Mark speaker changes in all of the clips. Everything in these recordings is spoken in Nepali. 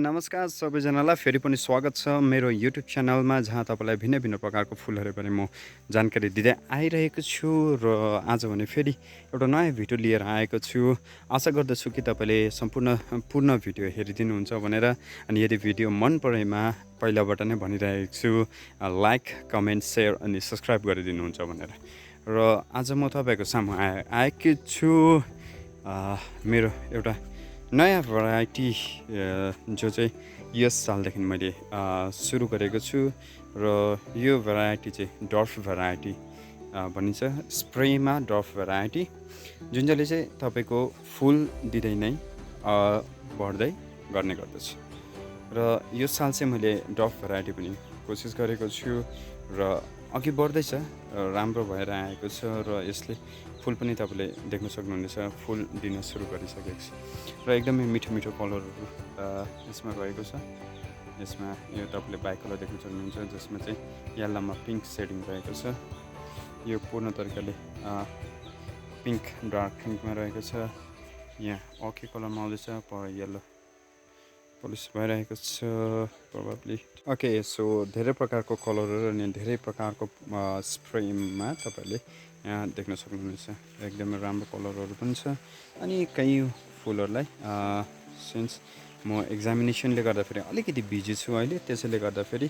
Speaker 1: नमस्कार सबैजनालाई फेरि पनि स्वागत छ मेरो युट्युब च्यानलमा जहाँ तपाईँलाई भिन्न भिन्न प्रकारको फुलहरू बारे म जानकारी दिँदै आइरहेको छु र आज भने फेरि एउटा नयाँ भिडियो लिएर आएको छु। आशा गर्दछु कि तपाईँले पूर्ण भिडियो हेरिदिनुहुन्छ भनेर। अनि यदि भिडियो मन परेमा पहिलाबाट नै भनिरहेको छु लाइक कमेन्ट सेयर अनि सब्सक्राइब गरिदिनुहुन्छ भनेर। र आज म तपाईँको सामु आएको छु मेरो एउटा नयाँ भेराइटी जो चाहिँ यस सालदेखि मैले सुरु गरेको छु र यो भेराइटी चाहिँ डर्फ भेराइटी भनिन्छ, स्प्रेमा डर्फ भेराइटी, जुन चाहिँले चाहिँ तपाईँको फुल दिँदै नै बढ्दै गर्ने गर्दछ। र यो साल चाहिँ मैले डर्फ भेराइटी पनि कोसिस गरेको छु र अघि बढ्दैछ, राम्रो भएर आएको छ र यसले फुल पनि तपाईँले देख्न सक्नुहुनेछ, फुल दिन सुरु गरिसकेको छ र एकदमै मिठो मिठो कलरहरू यसमा रहेको छ। यसमा यो तपाईँले बाइ कलर देख्न सक्नुहुन्छ जसमा चाहिँ येल्लोमा पिङ्क सेडिङ रहेको छ। यो पूर्ण तरिकाले पिङ्क डार्क पिङ्कमा रहेको छ। यहाँ ओके कलरमा आउँदैछ, येल्लो पलिस भइरहेको छ प्रोबेबली। ओके, सो धेरै प्रकारको कलरहरू अनि धेरै प्रकारको स्प्रेमा तपाईँले यहाँ देख्न सक्नुहुनेछ। एकदमै राम्रो कलरहरू पनि छ। अनि कहीँ फुलहरूलाई सिन्स म एक्जामिनेसनले गर्दाखेरि अलिकति बिजी छु अहिले, त्यसैले गर्दाखेरि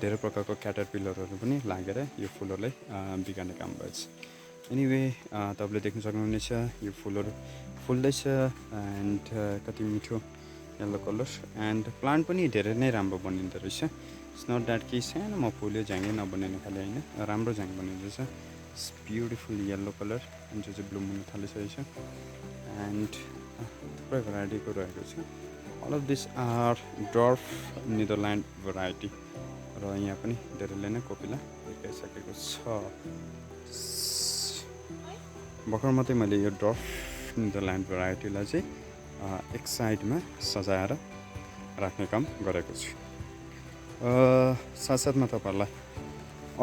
Speaker 1: धेरै प्रकारको क्याटरपिलरहरू पनि लागेर यो फुलहरूलाई बिगार्ने काम भएछ। एनिवे तपाईँले देख्न सक्नुहुनेछ यो फुलहरू फुल्दैछ एन्ड कति मिठो येल्लो कलर एन्ड प्लान्ट पनि धेरै नै राम्रो बनिँदो रहेछ। इट्स नट द्याट कि सानोमा फुल्यो झ्याङ्गै नबनिने खाले होइन, राम्रो झ्याङ बनिँदो रहेछ। इट्स ब्युटिफुल येल्लो कलर जो चाहिँ ब्लुम हुन थालिसकेको छ एन्ड थुप्रै भेराइटीको रहेको छ। All of this are dwarf Netherland variety र यहाँ पनि धेरैले नै कोपिला देखाइसकेको छ। भर्खर मात्रै मैले यो डर्फ नेदरल्यान्ड भेराइटीलाई चाहिँ एक साइडमा सजाएर राख्ने काम गरेको छु। साथसाथमा तपाईँहरूलाई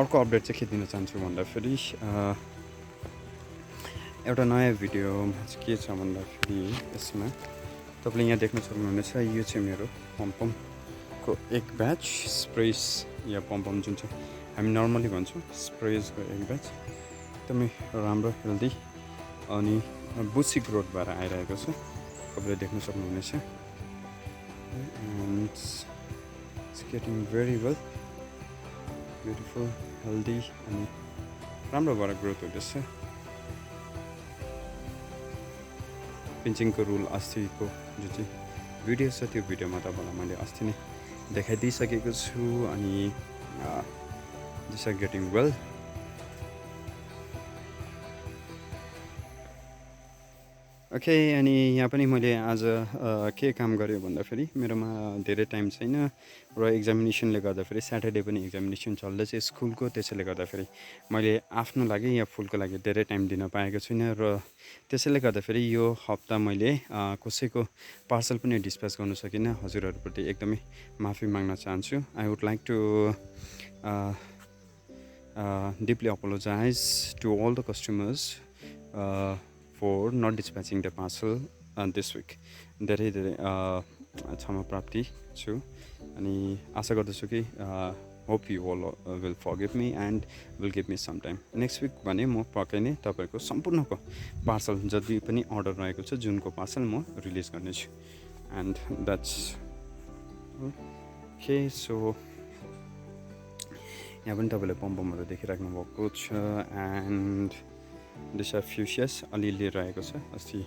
Speaker 1: अर्को अपडेट चाहिँ के दिन चाहन्छु भन्दाखेरि एउटा नयाँ भिडियोमा चाहिँ के छ भन्दाखेरि यसमा तपाईँले यहाँ देख्न सक्नुहुनेछ यो चाहिँ मेरो पम्पमको एक ब्याच स्प्रेस या पम्पम जुन चाहिँ हामी नर्मली भन्छौँ स्प्रेसको एक ब्याच एकदमै राम्रो हेल्दी अनि बुसी ग्रोथ भएर आइरहेको छ, तपाईँले देख्न सक्नुहुनेछ। And it's getting very well beautiful healthy अनि राम्रो भएर ग्रोथ हुँदैछ। पिन्चिङको रुल अस्तिको जुन चाहिँ भिडियो छ त्यो भिडियोमा तपाईँलाई मैले अस्ति नै देखाइदिइसकेको छु। अनि this are getting well. Okay, अनि यहाँ पनि मैले आज के काम गरेँ भन्दाखेरि मेरोमा धेरै टाइम छैन र एक्जामिनेसनले गर्दाखेरि स्याटरडे पनि एक्जामिनेसन चल्दैछ स्कुलको, त्यसैले गर्दाखेरि मैले आफ्नो लागि या फुलको लागि धेरै टाइम दिन पाएको छुइनँ र त्यसैले गर्दाखेरि यो हप्ता मैले कसैको पार्सल पनि डिस्प्याच गर्न सकिनँ। हजुरहरूप्रति एकदमै माफी माग्न चाहन्छु। I would like to deeply apologise to all the customers for not dispatching the parcel this week. धेरै क्षमा प्राप्ति छु अनि आशा गर्दछु कि hope you all will forgive me and will give me some time. Next week भने म पक्कै नै तपाईँको सम्पूर्णको पार्सल जति पनि अर्डर रहेको छ जुनको पार्सल म रिलिज गर्नेछु। And that's okay. सो यहाँ पनि तपाईँले पम्पमहरू देखिराख्नु भएको छ एन्ड दिस आर फ्युसियस अलिअलि रहेको छ। अस्ति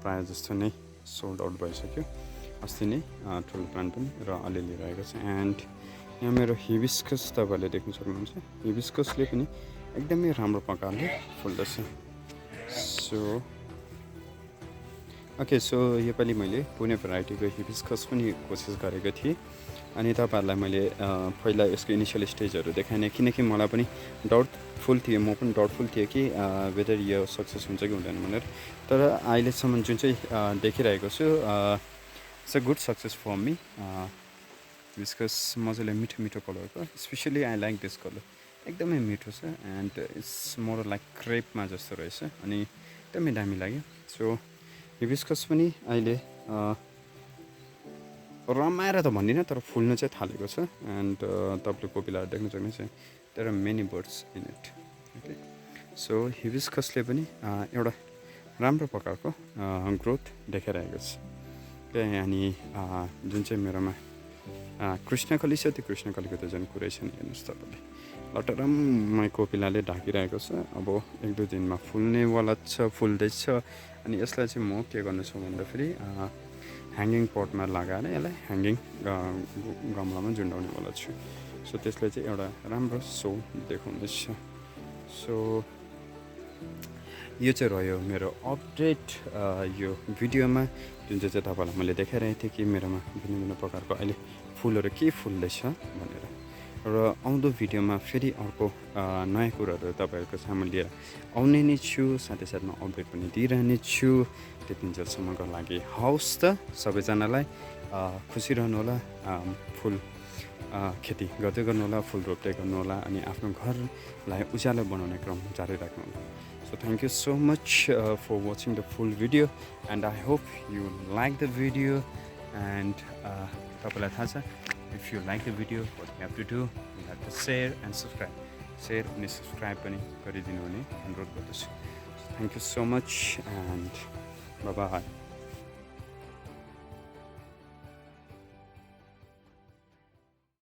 Speaker 1: प्रायः जस्तो नै सोल्ड आउट भइसक्यो, अस्ति नै ठुलो प्लान्ट पनि र अलिअलि रहेको छ। एन्ड यहाँ मेरो हिबिस्कस तपाईँहरूले देख्न सक्नुहुन्छ, हिबिस्कसले पनि एकदमै राम्रो प्रकारले फुल्दछ। सो ओके, सो योपालि मैले पुणे भेराइटीको हिबिस्कस पनि कोसिस गरेको थिएँ अनि तपाईँहरूलाई मैले पहिला यसको इनिसियल स्टेजहरू देखाएँ किनकि मलाई पनि डाउटफुल थियो, म पनि डाउटफुल थिएँ कि वेदर यो सक्सेस हुन्छ कि हुँदैन भनेर। तर अहिलेसम्म जुन चाहिँ देखिरहेको छु it's a good success for me. Hibiscus मजाले मिठो मिठो कलरको, specially I like this colour, एकदमै मिठो छ एन्ड इट्स मोर लाइक क्रेपमा जस्तो रहेछ अनि एकदमै दामी लाग्यो। सो हिबिस्कस पनि अहिले रमाएर त भन्दिनँ तर फुल्न चाहिँ थालेको छ एन्ड तपाईँले कोपिलाहरू देख्न सक्नुहुन्छ there are many birds in it okay so हिबिस्कसले पनि एउटा राम्रो प्रकारको ग्रोथ देखाइरहेको छ ओके अनि जुन चाहिँ मेरोमा कृष्णकली छ त्यो कृष्णकलीको त झन् कुरै छैन हेर्नुहोस् तपाईँले लटरम्मै कोपिलाले ढाकिरहेको छ अब 1-2 दिनमा फुल्नेवाला छ फुल्दैछ अनि यसलाई चाहिँ म के गर्नेछु भन्दाखेरि ह्याङ्गिङ पटमा लगाएर यसलाई ह्याङ्गिङ गमलामा झुन्डाउनेवाला छु सो त्यसले चाहिँ एउटा राम्रो सो देखाउनेछ सो यो चाहिँ रह्यो मेरो अपडेट यो भिडियोमा जुन चाहिँ तपाईँलाई मैले देखाइरहेको थिएँ कि मेरोमा भिन्न भिन्न प्रकारको अहिले फुलहरू के फुल्दैछ भनेर र आउँदो भिडियोमा फेरि अर्को नयाँ कुराहरू तपाईँहरूको सामु लिएर आउने नै छु साथै साथमा अपडेट पनि दिइरहने छु त्यतिन्जेलसम्मको लागि हवस् त सबैजनालाई खुसी रहनुहोला फुल खेती गर्दै गर्नुहोला फुल रोप्दै गर्नुहोला अनि आफ्नो घरलाई उज्यालो बनाउने क्रम जारी राख्नुहोला So thank you so much for watching the full video and I hope you like the video and तपाईँलाई थाहा छ if you like the video what you have to do you have to share and subscribe अनि subscribe पनि गरिदिनु हुने अनुरोध गर्दछु. Thank you so much and bye bye.